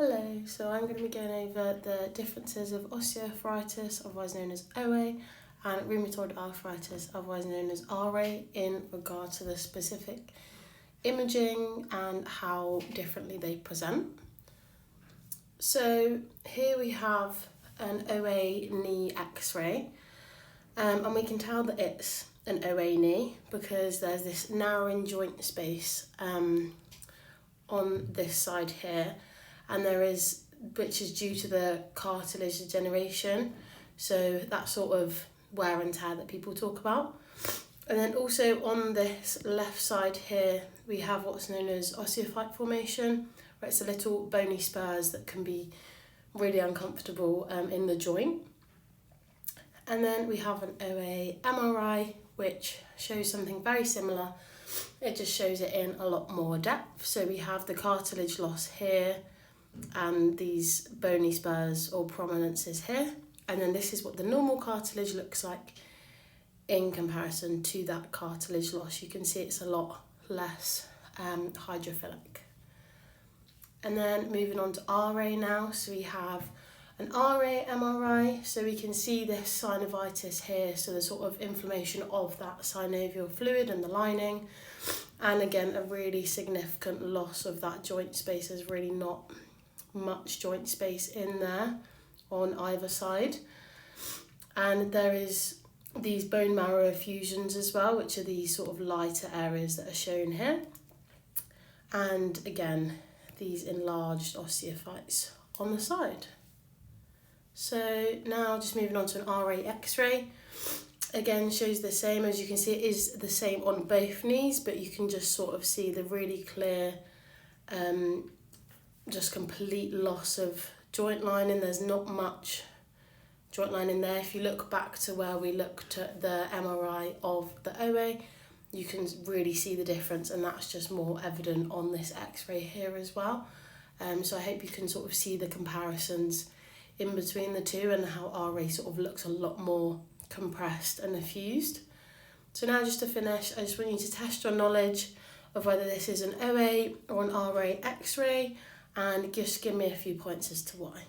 Hello, so I'm going to be going over the differences of osteoarthritis, otherwise known as OA, and rheumatoid arthritis, otherwise known as RA, in regard to the specific imaging and how differently they present. So here we have an OA knee x-ray, and we can tell that it's an OA knee because there's this narrowing joint space on this side here, and which is due to the cartilage degeneration, so that sort of wear and tear that people talk about. And then also on this left side here, we have what's known as osteophyte formation, where it's a little bony spurs that can be really uncomfortable in the joint. And then we have an OA MRI, which shows something very similar. It just shows it in a lot more depth. So we have the cartilage loss here and these bony spurs or prominences here. And then this is what the normal cartilage looks like in comparison to that cartilage loss. You can see it's a lot less hydrophilic. And then moving on to RA now. So we have an RA MRI, so we can see this synovitis here, so the sort of inflammation of that synovial fluid and the lining. And again, a really significant loss of that joint space. There's really not much joint space in there on either side. And there is these bone marrow effusions as well, which are these sort of lighter areas that are shown here. And again, these enlarged osteophytes on the side. So now just moving on to an RA x-ray. Again, shows the same. As you can see, it is the same on both knees, but you can just sort of see the really clear just complete loss of joint lining. There's not much joint lining there. If you look back to where we looked at the MRI of the OA, you can really see the difference, and that's just more evident on this x-ray here as well. So I hope you can sort of see the comparisons in between the two and how RA sort of looks a lot more compressed and effused. So now, just to finish, I just want you to test your knowledge of whether this is an OA or an RA x-ray, and just give me a few points as to why.